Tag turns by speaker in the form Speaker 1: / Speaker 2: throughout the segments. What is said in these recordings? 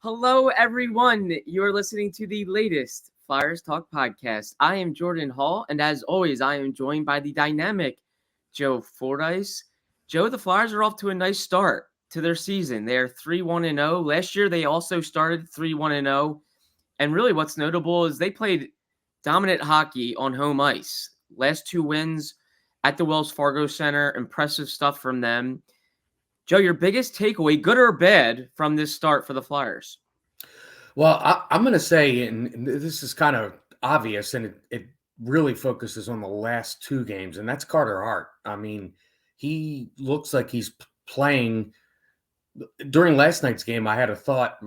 Speaker 1: Hello, everyone. You're listening to the latest Flyers Talk podcast. I am Jordan Hall, and as always, I am joined by the dynamic Joe Fordyce. Joe, the Flyers are off to a nice start to their season. They are 3-1-0. Last year, they also started 3-1-0. And really, what's notable is they played dominant hockey on home ice. Last two wins at the Wells Fargo Center. Impressive stuff from them. Joe, your biggest takeaway, good or bad, from this start for the Flyers?
Speaker 2: Well, I'm going to say, and this is kind of obvious, and it really focuses on the last two games, and that's Carter Hart. I mean, he looks like he's playing. During last night's game, I had a thought,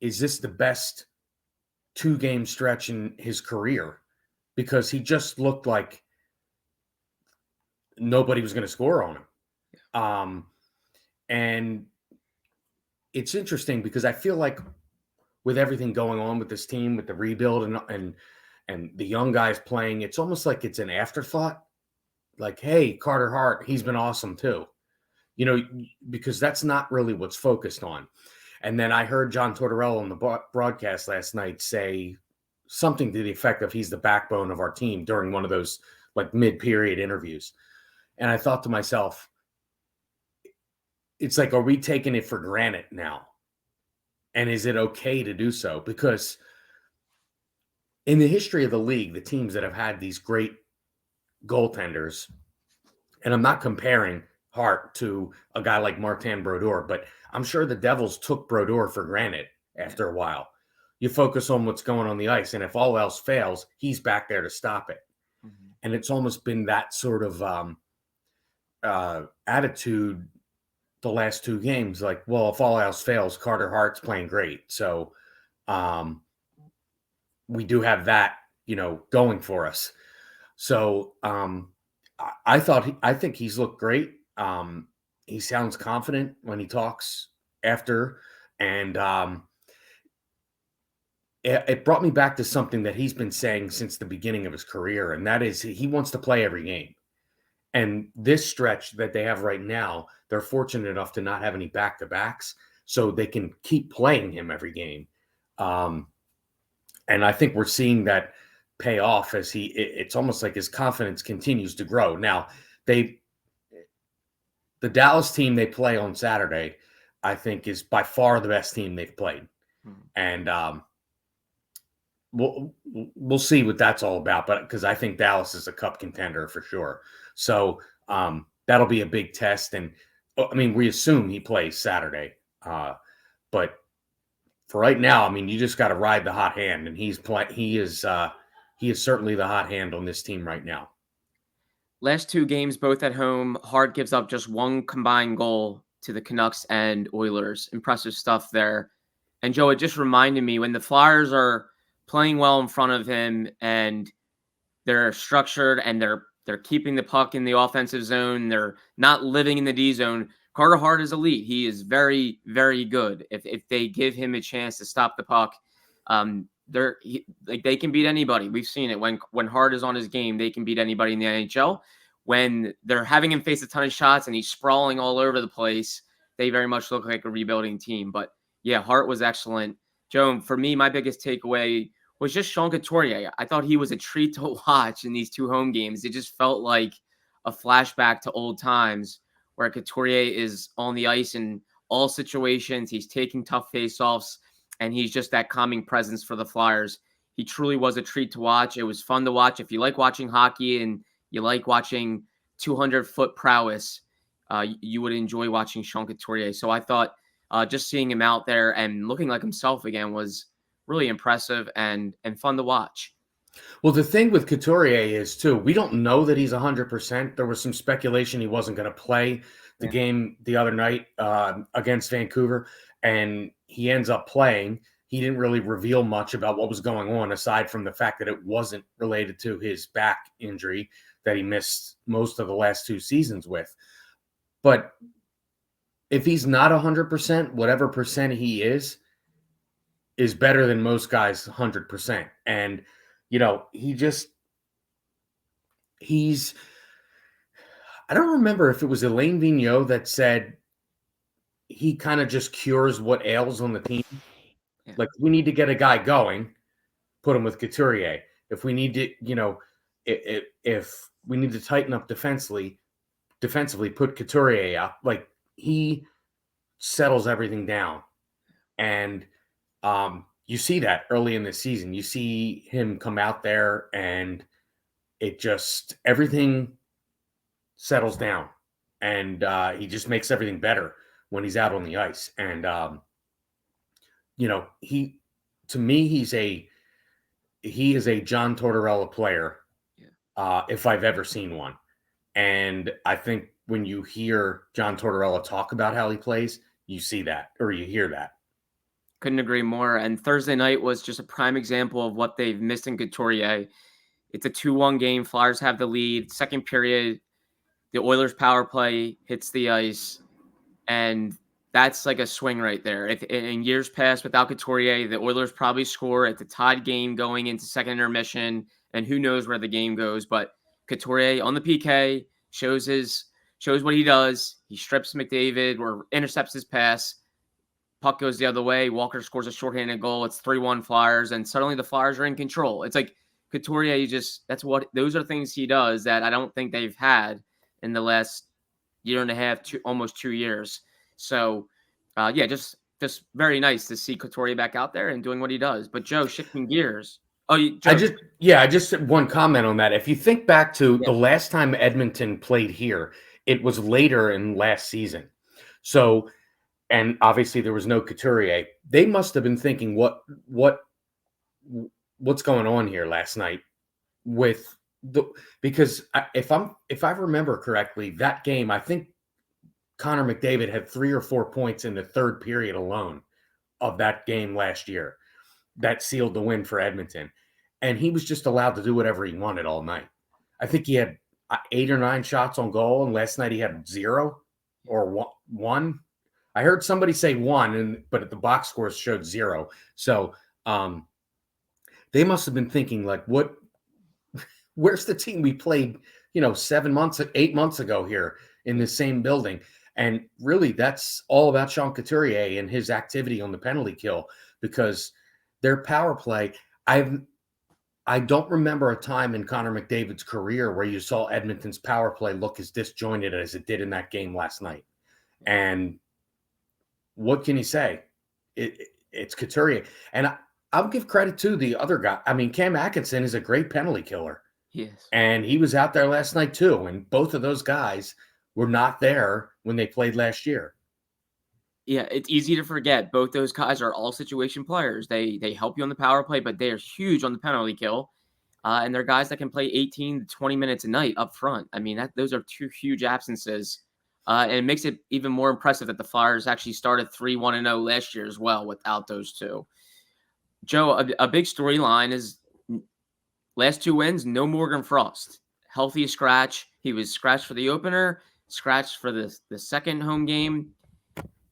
Speaker 2: is this the best two-game stretch in his career? Because he just looked like nobody was going to score on him. And it's interesting because I feel like with everything going on with this team, with the rebuild and the young guys playing, it's almost like it's an afterthought. Like, hey, Carter Hart, he's been awesome too. Because that's not really what's focused on. And then I heard John Tortorella on the broadcast last night say something to the effect of he's the backbone of our team during one of those like mid-period interviews. And I thought to myself, it's like, are we taking it for granted now? And is it okay to do so? Because in the history of the league, the teams that have had these great goaltenders, and I'm not comparing Hart to a guy like Martin Brodeur, but I'm sure the Devils took Brodeur for granted after a while. You focus on what's going on the ice, and if all else fails, he's back there to stop it. Mm-hmm. And it's almost been that sort of attitude the last two games, like, well, if all else fails, Carter Hart's playing great. So we do have that, going for us. So I think he's looked great. He sounds confident when he talks after. And it brought me back to something that he's been saying since the beginning of his career. And that is he wants to play every game. And this stretch that they have right now, they're fortunate enough to not have any back-to-backs, so they can keep playing him every game. And I think we're seeing that pay off as it's almost like his confidence continues to grow. Now, the Dallas team they play on Saturday, I think, is by far the best team they've played. And we'll see what that's all about, but because I think Dallas is a cup contender for sure. So that'll be a big test. And I mean, we assume he plays Saturday. But for right now, I mean, you just got to ride the hot hand, and he is certainly the hot hand on this team right now.
Speaker 1: Last two games, both at home, Hart gives up just one combined goal to the Canucks and Oilers. Impressive stuff there. And Joe, it just reminded me when the Flyers are playing well in front of him and they're structured and they're keeping the puck in the offensive zone, they're not living in the D zone. Carter Hart is elite. He is very, very good. If they give him a chance to stop the puck, they can beat anybody. We've seen it when Hart is on his game, they can beat anybody in the NHL. When they're having him face a ton of shots and he's sprawling all over the place, they very much look like a rebuilding team. But yeah, Hart was excellent. Joe, for me, my biggest takeaway was just Sean Couturier. I thought he was a treat to watch in these two home games. It just felt like a flashback to old times where Couturier is on the ice in all situations. He's taking tough faceoffs, and he's just that calming presence for the Flyers. He truly was a treat to watch. It was fun to watch. If you like watching hockey and you like watching 200-foot prowess, you would enjoy watching Sean Couturier. So I thought just seeing him out there and looking like himself again was really impressive and fun to watch.
Speaker 2: Well, the thing with Couturier is, too, we don't know that he's 100%. There was some speculation he wasn't going to play the game the other night against Vancouver, and he ends up playing. He didn't really reveal much about what was going on, aside from the fact that it wasn't related to his back injury that he missed most of the last two seasons with. But if he's not 100%, whatever percent he is better than most guys 100%. And I don't remember if it was Alain Vigneault that said he kind of just cures what ails on the team.
Speaker 1: Yeah.
Speaker 2: Like, we need to get a guy going, put him with Couturier. If we need to, if we need to tighten up defensively, put Couturier up. Like, he settles everything down. And you see that early in the season. You see him come out there and it just, everything settles down. And he just makes everything better when he's out on the ice. And, to me, he is a John Tortorella player, if I've ever seen one. And I think when you hear John Tortorella talk about how he plays, you see that, or you hear that.
Speaker 1: Couldn't agree more. And Thursday night was just a prime example of what they've missed in Couturier. It's a 2-1 game. Flyers have the lead. Second period, the Oilers power play hits the ice, and that's like a swing right there. In years past, without Couturier, the Oilers probably score at the tied game going into second intermission, and who knows where the game goes. But Couturier on the PK shows what he does. He strips McDavid or intercepts his pass. Puck goes the other way. Walker scores a shorthanded goal. It's 3-1 Flyers, and suddenly the Flyers are in control. It's like Couturier, those are things he does that I don't think they've had in the last year and a half, almost 2 years. So, just very nice to see Couturier back out there and doing what he does. But Joe, shifting gears. Joe.
Speaker 2: I just said one comment on that. If you think back to the last time Edmonton played here, it was later in last season. So, and obviously there was no Couturier. They must have been thinking, what's going on here last night because if I remember correctly, that game, I think Connor McDavid had 3 or 4 points in the third period alone of that game last year that sealed the win for Edmonton. And he was just allowed to do whatever he wanted all night. I think he had 8 or 9 shots on goal, and last night he had 0 or 1. I heard somebody say 1, but the box scores showed 0. So they must have been thinking, like, where's the team we played, 8 months ago here in the same building? And really, that's all about Sean Couturier and his activity on the penalty kill, because their power play, I don't remember a time in Connor McDavid's career where you saw Edmonton's power play look as disjointed as it did in that game last night. And what can you say? It's Couturier. And I'll give credit to the other guy. I mean, Cam Atkinson is a great penalty killer.
Speaker 1: Yes.
Speaker 2: And he was out there last night too. And both of those guys were not there when they played last year.
Speaker 1: Yeah, it's easy to forget. Both those guys are all situation players. They help you on the power play, but they are huge on the penalty kill. And they're guys that can play 18 to 20 minutes a night up front. I mean, those are 2 huge absences. And it makes it even more impressive that the Flyers actually started 3-1-0 last year as well without those 2. Joe, a big storyline is last 2 wins, no Morgan Frost. Healthy scratch. He was scratched for the opener, scratched for the second home game.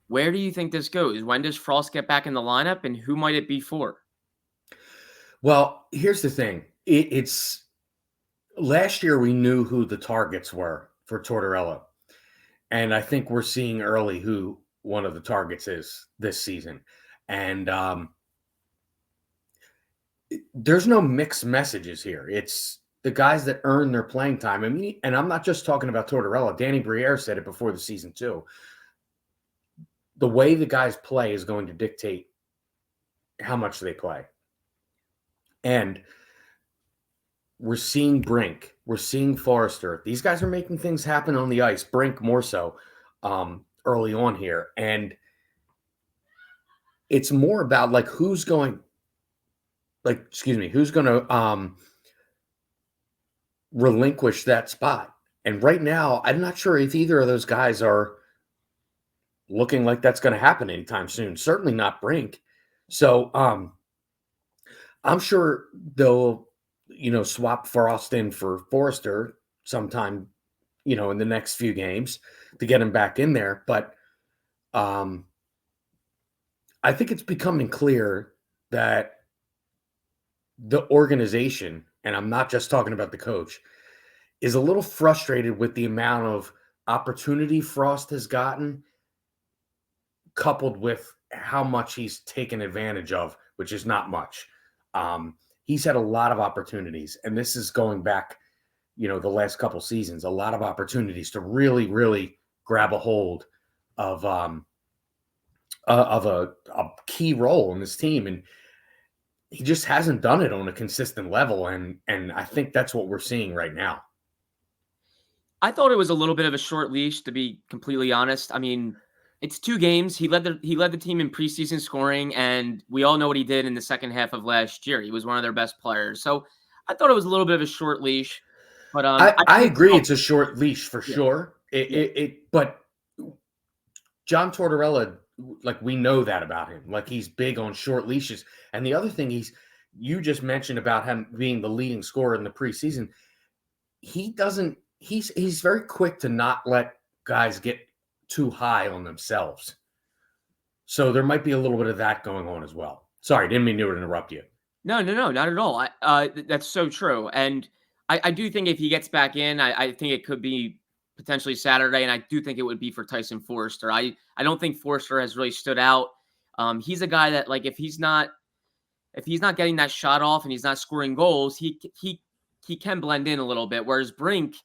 Speaker 1: Where do you think this goes? When does Frost get back in the lineup, and who might it be for?
Speaker 2: Well, here's the thing. It's last year we knew who the targets were for Tortorella. And I think we're seeing early who one of the targets is this season. And there's no mixed messages here. It's the guys that earn their playing time. I mean, and I'm not just talking about Tortorella. Danny Briere said it before the season too. The way the guys play is going to dictate how much they play. And we're seeing Brink. We're seeing Forrester. These guys are making things happen on the ice. Brink more so early on here. And it's more about like who's going to relinquish that spot. And right now, I'm not sure if either of those guys are looking like that's going to happen anytime soon. Certainly not Brink. So I'm sure they'll, swap Frost in for Forrester sometime, in the next few games to get him back in there. But I think it's becoming clear that the organization, and I'm not just talking about the coach, is a little frustrated with the amount of opportunity Frost has gotten, coupled with how much he's taken advantage of, which is not much. He's had a lot of opportunities, and this is going back, the last couple seasons, a lot of opportunities to really, really grab a hold of a key role in this team, and he just hasn't done it on a consistent level, and I think that's what we're seeing right now.
Speaker 1: I thought it was a little bit of a short leash, to be completely honest. I mean, it's 2 games. He led the team in preseason scoring, and we all know what he did in the second half of last year. He was one of their best players. So I thought it was a little bit of a short leash, but
Speaker 2: I
Speaker 1: think
Speaker 2: agree, it's a short leash for
Speaker 1: yeah,
Speaker 2: sure. But John Tortorella, like, we know that about him. Like, he's big on short leashes. And the other thing you just mentioned about him being the leading scorer in the preseason, he's very quick to not let guys get too high on themselves. So there might be a little bit of that going on as well. Sorry, didn't mean to interrupt you.
Speaker 1: No, not at all. That's so true, and I do think if he gets back in, I think it could be potentially Saturday, and I do think it would be for Tyson Forster. I don't think Forster has really stood out. He's a guy that, like, if he's not getting that shot off and he's not scoring goals, he can blend in a little bit. Whereas Brink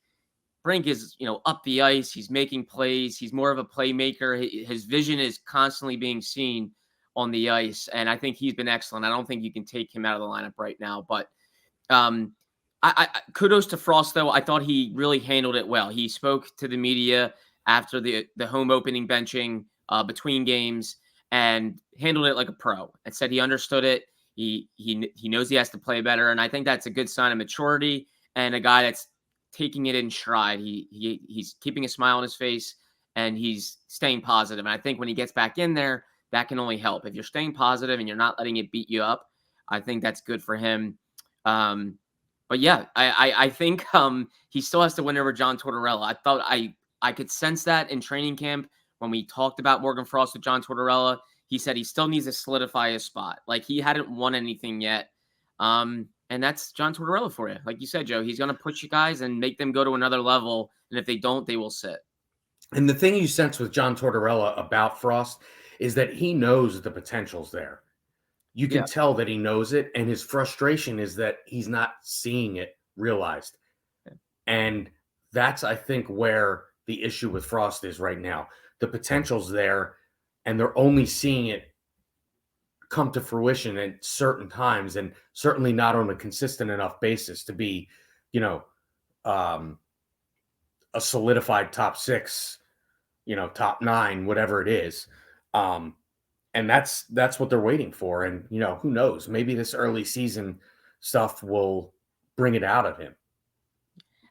Speaker 1: is, up the ice. He's making plays. He's more of a playmaker. His vision is constantly being seen on the ice, and I think he's been excellent. I don't think you can take him out of the lineup right now. But I kudos to Frost, though. I thought he really handled it well. He spoke to the media after the home opening benching between games and handled it like a pro, and said he understood it. He knows he has to play better, and I think that's a good sign of maturity and a guy that's taking it in stride. He's keeping a smile on his face, and he's staying positive. And I think when he gets back in there, that can only help. If you're staying positive and you're not letting it beat you up, I think that's good for him. But yeah, I think he still has to win over John Tortorella. I thought I could sense that in training camp when we talked about Morgan Frost with John Tortorella. He said he still needs to solidify his spot. Like, he hadn't won anything yet. And that's John Tortorella for you. Like you said, Joe, he's going to push you guys and make them go to another level. And if they don't, they will sit.
Speaker 2: And the thing you sense with John Tortorella about Frost is that he knows the potential's there. You can tell that he knows it, and his frustration is that he's not seeing it realized. Yeah. And that's, I think, where the issue with Frost is right now. The potential's there, and they're only seeing it come to fruition at certain times, and certainly not on a consistent enough basis to be, a solidified top 6, top 9, whatever it is. And that's what they're waiting for. And, who knows, maybe this early season stuff will bring it out of him.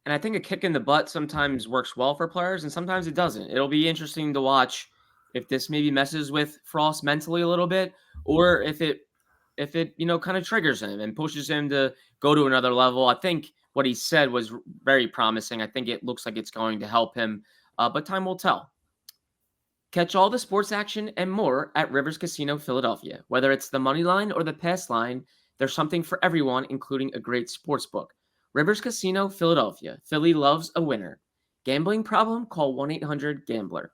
Speaker 1: And I think a kick in the butt sometimes works well for players, and sometimes it doesn't. It'll be interesting to watch if this maybe messes with Frost mentally a little bit, or if it kind of triggers him and pushes him to go to another level. I think what he said was very promising. I think it looks like it's going to help him, but time will tell. Catch all the sports action and more at Rivers Casino Philadelphia. Whether it's the money line or the pass line, there's something for everyone, including a great sports book. Rivers Casino Philadelphia. Philly loves a winner. Gambling problem? Call 1-800-GAMBLER.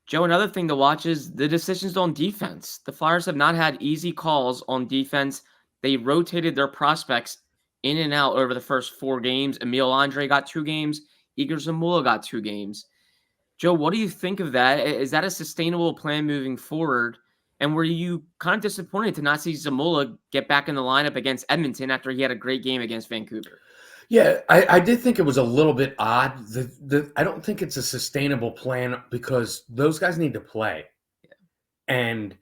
Speaker 1: Joe, another thing to watch is the decisions on defense. The Flyers have not had easy calls on defense. They rotated their prospects in and out over the first 4 games. Emil Andre got 2 games. Igor Zamula got 2 games. Joe, what do you think of that? Is that a sustainable plan moving forward? And were you kind of disappointed to not see Zamula get back in the lineup against Edmonton after he had a great game against Vancouver?
Speaker 2: Yeah, I did think it was a little bit odd. I don't think it's a sustainable plan because those guys need to play. Yeah. And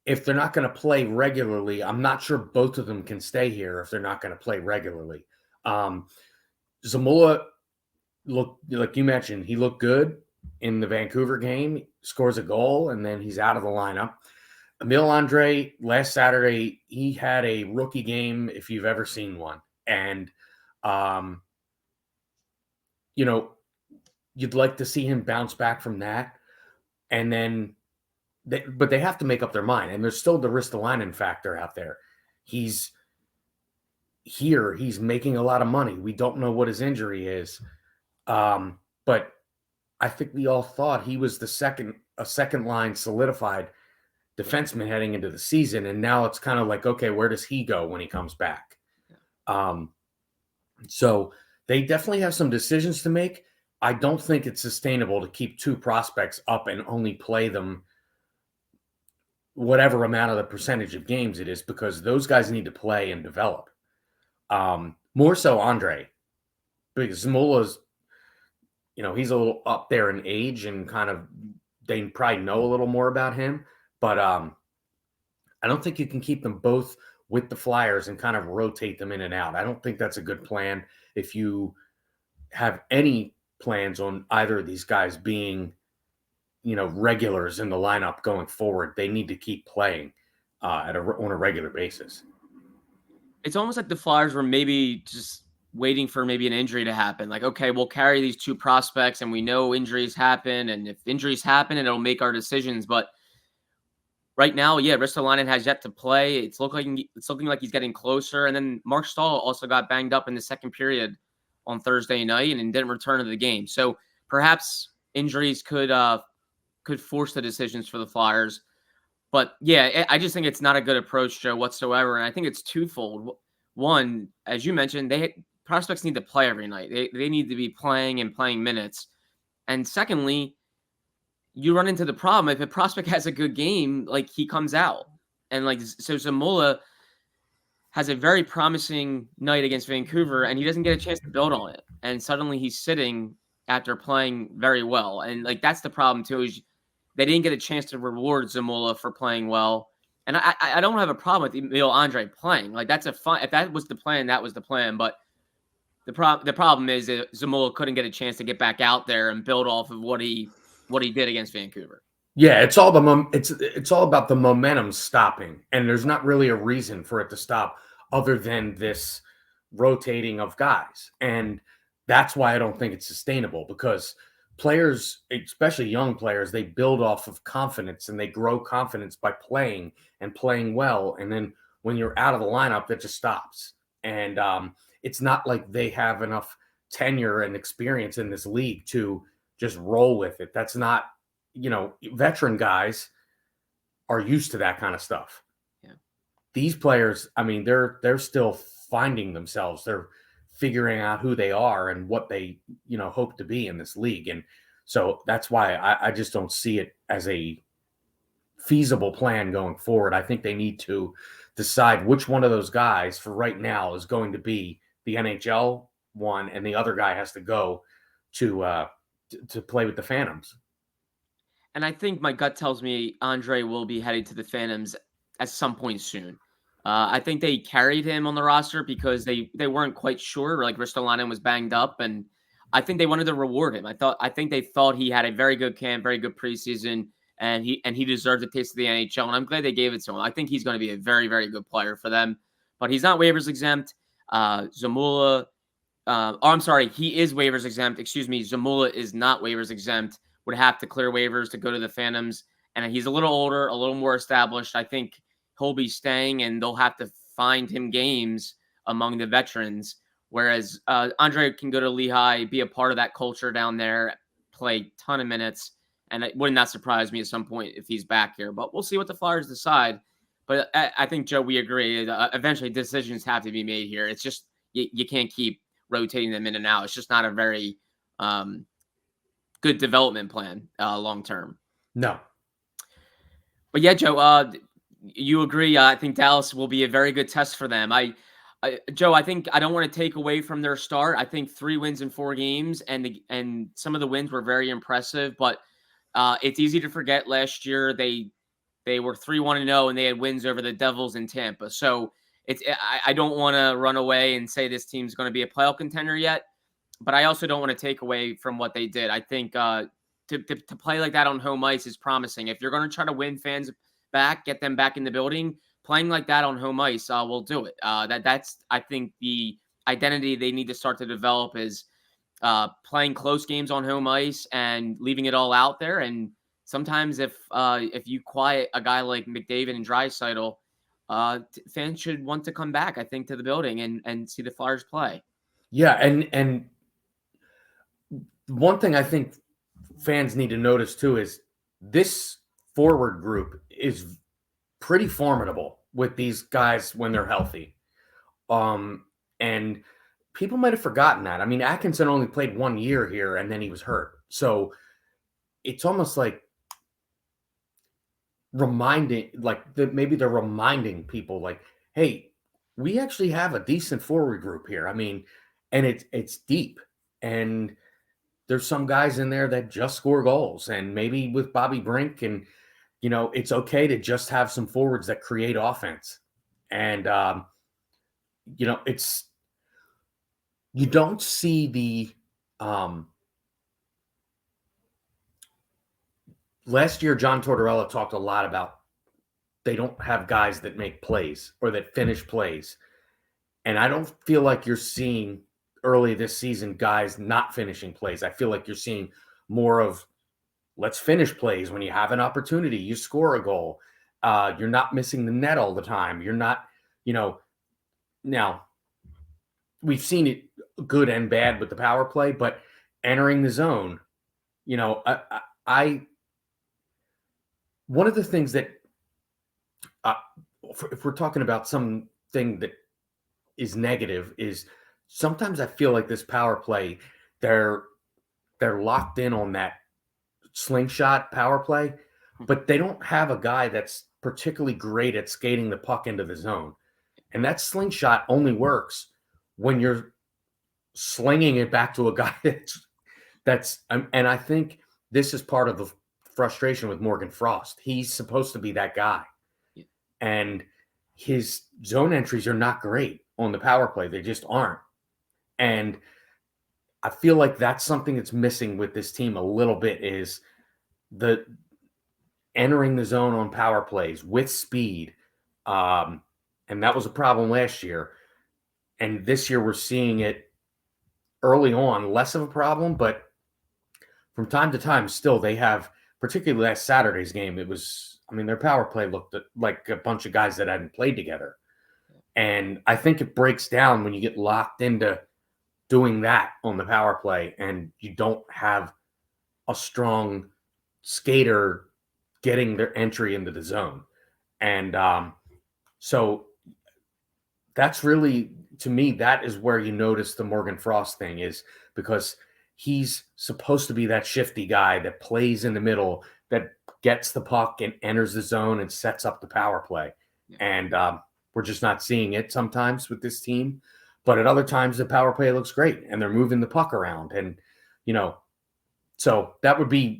Speaker 2: if they're not going to play regularly, I'm not sure both of them can stay here if they're not going to play regularly. Zamula looked, like you mentioned, he looked good in the Vancouver game, scores a goal, and then he's out of the lineup. Emil Andre, last Saturday, he had a rookie game if you've ever seen one. And you'd like to see him bounce back from that. And then, but they have to make up their mind. And there's still the Ristolainen factor out there. He's here. He's making a lot of money. We don't know what his injury is. But I think we all thought he was the second a second line solidified defenseman heading into the season. And now it's kind of like, okay, where does he go when he comes back? So they definitely have some decisions to make. I don't think it's sustainable to keep 2 prospects up and only play them whatever amount of the percentage of games it is, because those guys need to play and develop. More so Andre, because Zamula's, he's a little up there in age and kind of, they probably know a little more about him, but I don't think you can keep them both with the Flyers and kind of rotate them in and out. I don't think that's a good plan. If you have any plans on either of these guys being, regulars in the lineup going forward, they need to keep playing on a regular basis.
Speaker 1: It's almost like the Flyers were maybe just waiting for maybe an injury to happen. Like, okay, we'll carry these 2 prospects and we know injuries happen. And if injuries happen, it'll make our decisions. But right now, yeah, Ristolainen has yet to play. It's looking like he's getting closer. And then Mark Stahl also got banged up in the second period on Thursday night and didn't return to the game. So perhaps injuries could force the decisions for the Flyers. But yeah, I just think it's not a good approach, Joe, whatsoever. And I think it's twofold. One, as you mentioned, prospects need to play every night. They need to be playing and playing minutes. And secondly, you run into the problem if a prospect has a good game, like he comes out. And so Zamula has a very promising night against Vancouver and he doesn't get a chance to build on it. And suddenly he's sitting after playing very well. And that's the problem too, is they didn't get a chance to reward Zamula for playing well. And I don't have a problem with Emil Andre playing. That's a fun, if that was the plan, that was the plan. But the problem is that Zamula couldn't get a chance to get back out there and build off of what he did against Vancouver.
Speaker 2: Yeah, it's all it's all about the momentum stopping, and there's not really a reason for it to stop other than this rotating of guys. And that's why I don't think it's sustainable, because players, especially young players, they build off of confidence and they grow confidence by playing and playing well. And then when you're out of the lineup, that just stops. And it's not like they have enough tenure and experience in this league to just roll with it. That's not, veteran guys are used to that kind of stuff.
Speaker 1: Yeah.
Speaker 2: These players, I mean, they're still finding themselves. They're figuring out who they are and what they, hope to be in this league. And so that's why I just don't see it as a feasible plan going forward. I think they need to decide which one of those guys for right now is going to be the NHL one, and the other guy has to go to play with the Phantoms.
Speaker 1: And I think my gut tells me Andre will be headed to the Phantoms at some point soon. I think they carried him on the roster because they weren't quite sure. Like Ristolainen was banged up, and I think they wanted to reward him. I think they thought he had a very good camp, very good preseason, and he deserved a taste of the NHL. And I'm glad they gave it to him. I think he's going to be a very, very good player for them. But he's not waivers exempt. Zamula, I'm sorry, he is waivers exempt. Excuse me, Zamula is not waivers exempt. Would have to clear waivers to go to the Phantoms, and he's a little older, a little more established. I think he'll be staying, and they'll have to find him games among the veterans. Whereas Andre can go to Lehigh, be a part of that culture down there, play a ton of minutes, and it would not surprise me at some point if he's back here. But we'll see what the Flyers decide. But I think, Joe, we agree. Eventually, decisions have to be made here. It's just you can't keep rotating them in and out. It's just not a very good development plan long term.
Speaker 2: No.
Speaker 1: But yeah, Joe, you agree. I think Dallas will be a very good test for them. Joe, I think I don't want to take away from their start. I think 3 wins in 4 games, and some of the wins were very impressive. But it's easy to forget last year they were 3-1-0 and they had wins over the Devils in Tampa. So I don't want to run away and say this team's going to be a playoff contender yet. But I also don't want to take away from what they did. I think to play like that on home ice is promising. If you're going to try to win fans back, get them back in the building, playing like that on home ice will do it. That's I think the identity they need to start to develop is playing close games on home ice and leaving it all out there. And sometimes if you quiet a guy like McDavid and Draisaitl, fans should want to come back, I think, to the building and see the Flyers play.
Speaker 2: Yeah, and one thing I think fans need to notice too is this forward group is pretty formidable with these guys when they're healthy. And people might have forgotten that. I mean, Atkinson only played 1 year here and then he was hurt. So it's almost like maybe they're reminding people like, hey, we actually have a decent forward group here. I mean, and it's deep. And there's some guys in there that just score goals. And maybe with Bobby Brink and, it's okay to just have some forwards that create offense. And, you don't see the last year, John Tortorella talked a lot about they don't have guys that make plays or that finish plays. And I don't feel like you're seeing early this season guys not finishing plays. I feel like you're seeing more of let's finish plays when you have an opportunity. You score a goal. You're not missing the net all the time. You're not, now we've seen it good and bad with the power play, but entering the zone, one of the things that, if we're talking about something that is negative, is sometimes I feel like this power play, they're locked in on that slingshot power play, but they don't have a guy that's particularly great at skating the puck into the zone. And that slingshot only works when you're slinging it back to a guy that's and I think this is part of the frustration with Morgan Frost. He's supposed to be that guy. Yeah. And his zone entries are not great on the power play. They just aren't. And I feel like that's something that's missing with this team a little bit, is the entering the zone on power plays with speed. And that was a problem last year. And this year we're seeing it early on, less of a problem, but from time to time still they have, particularly last Saturday's game, their power play looked like a bunch of guys that hadn't played together. And I think it breaks down when you get locked into doing that on the power play and you don't have a strong skater getting their entry into the zone. And so that's really, to me, that is where you notice the Morgan Frost thing, is because he's supposed to be that shifty guy that plays in the middle, that gets the puck and enters the zone and sets up the power play. Yeah. And we're just not seeing it sometimes with this team. But at other times, the power play looks great and they're moving the puck around. And, so that would be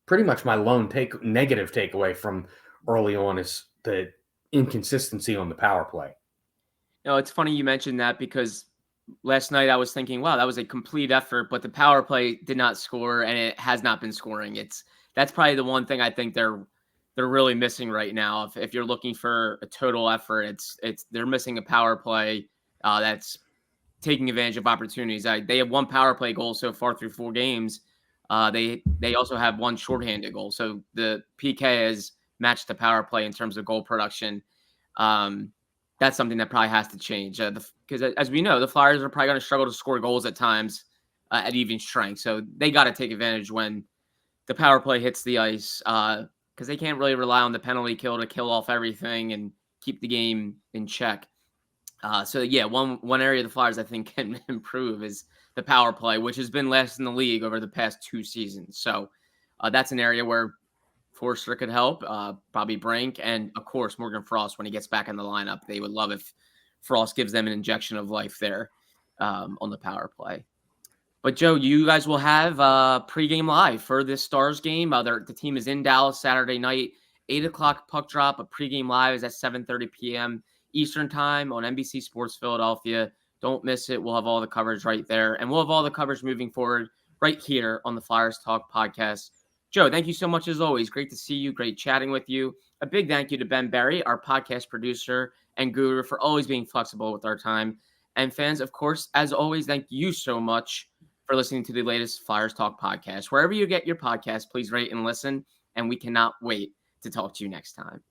Speaker 2: pretty much my lone negative takeaway from early on, is the inconsistency on the power play.
Speaker 1: No, it's funny you mentioned that, because last night I was thinking, wow, that was a complete effort, but the power play did not score and it has not been scoring. That's probably the one thing I think they're really missing right now. If you're looking for a total effort, they're missing a power play that's taking advantage of opportunities. They have one power play goal so far through 4 games. They also have one shorthanded goal. So the PK has matched the power play in terms of goal production. That's something that probably has to change, because as we know, the Flyers are probably going to struggle to score goals at times at even strength. So they got to take advantage when the power play hits the ice, because they can't really rely on the penalty kill to kill off everything and keep the game in check. So yeah, one area the Flyers I think can improve is the power play, which has been last in the league over the past 2 seasons. So that's an area where Forster could help, Bobby Brink, and of course Morgan Frost when he gets back in the lineup. They would love if Frost gives them an injection of life there on the power play. But Joe, you guys will have pregame live for this Stars game. The team is in Dallas Saturday night, 8:00 puck drop. A pregame live is at 7:30 p.m. Eastern time on NBC Sports Philadelphia. Don't miss it. We'll have all the coverage right there, and we'll have all the coverage moving forward right here on the Flyers Talk podcast. Joe, thank you so much as always. Great to see you. Great chatting with you. A big thank you to Ben Berry, our podcast producer and guru, for always being flexible with our time. And fans, of course, as always, thank you so much for listening to the latest Flyers Talk podcast. Wherever you get your podcast, please rate and listen. And we cannot wait to talk to you next time.